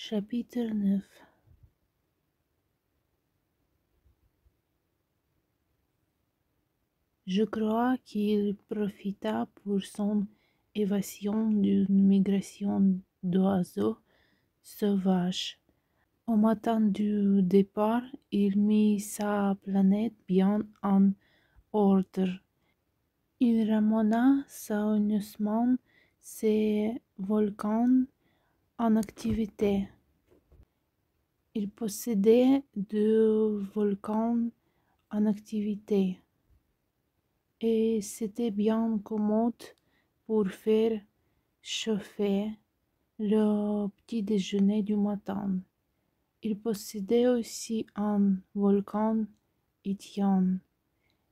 Chapitre 9. Je crois qu'il profita pour son évasion d'une migration d'oiseaux sauvages. Au matin du départ, il mit sa planète bien en ordre. Il ramena soigneusement ses volcans en activité. Il possédait 2 volcans en activité et c'était bien commode pour faire chauffer le petit déjeuner du matin. Il possédait aussi un volcan éteint,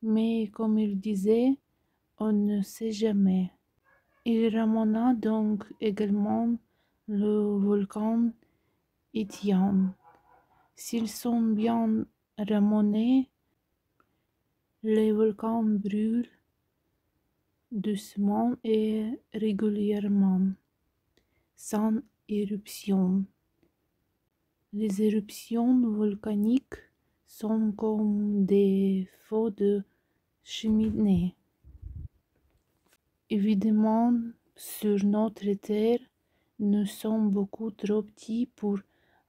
mais comme il disait, on ne sait jamais. Il ramena donc également le volcan éteint. S'ils sont bien ramenés, les volcans brûlent doucement et régulièrement, sans éruption. Les éruptions volcaniques sont comme des feux de cheminée. Évidemment, sur notre terre, nous sommes beaucoup trop petits pour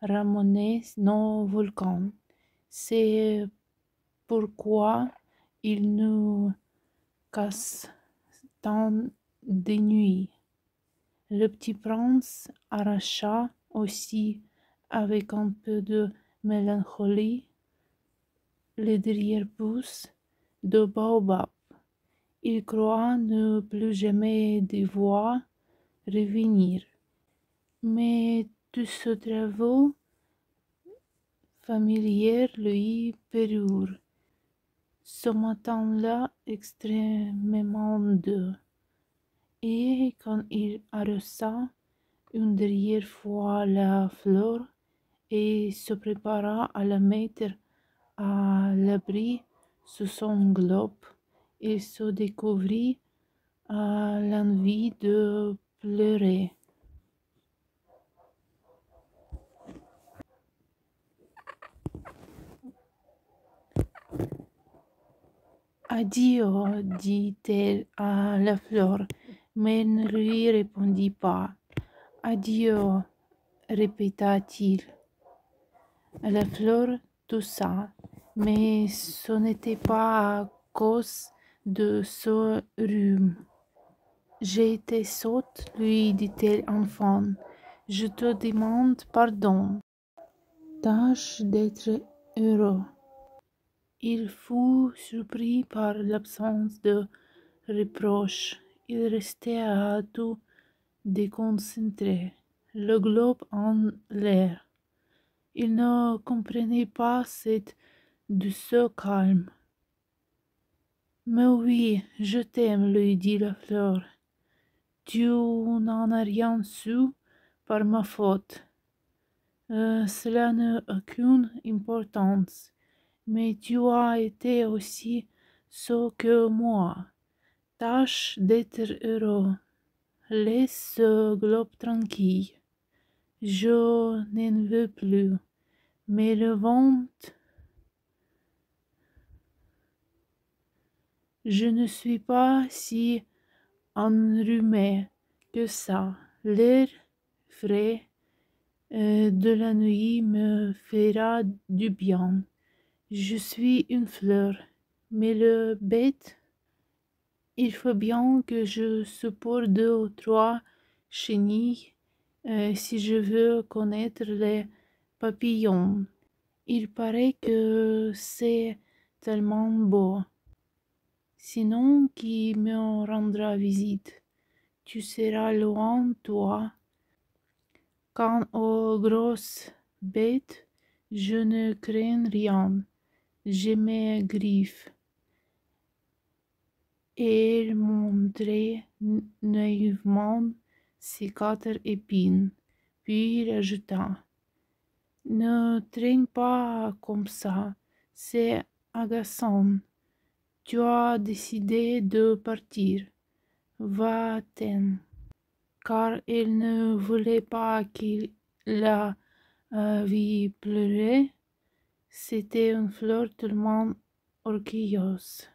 ramener nos volcans. C'est pourquoi ils nous cassent tant de nuits. Le petit prince arracha aussi, avec un peu de mélancolie, les derrière pousses de baobab. Il croit ne plus jamais devoir revenir. Mais tous ces travaux familiers lui parurent, ce matin-là, extrêmement doux. Et quand il arrosa une dernière fois la fleur et se prépara à la mettre à l'abri sous son globe, il se découvrit à l'envie de pleurer. Adieu, dit-elle à la fleur, mais ne lui répondit pas. Adieu, répéta-t-il. La fleur toussa, mais ce n'était pas à cause de ce rhume. J'ai été sotte, lui dit-elle enfin. Je te demande pardon. Tâche d'être heureux. Il fut surpris par l'absence de reproche. Il restait à tout déconcentré, le globe en l'air. Il ne comprenait pas cette douceur calme. Mais oui, je t'aime, lui dit la fleur. Tu n'en as rien su par ma faute. Cela n'a aucune importance. Mais tu as été aussi ce que moi. Tâche d'être heureux. Laisse ce globe tranquille. Je n'en veux plus. Mais le ventre, je ne suis pas si enrhumé que ça. L'air frais de la nuit me fera du bien. Je suis une fleur, mais le bête, il faut bien que je supporte 2 ou 3 chenilles si je veux connaître les papillons. Il paraît que c'est tellement beau. Sinon, qui me rendra visite? Tu seras loin, toi. Quant aux grosses bêtes, je ne crains rien. J'ai mes griffes. Et elle montrait naïvement ses 4 épines, puis ajouta: Ne traîne pas comme ça, c'est agaçant. Tu as décidé de partir. Va-t'en. Car elle ne voulait pas qu'il la vi pleurer. C'était une fleur tellement orgueilleuse.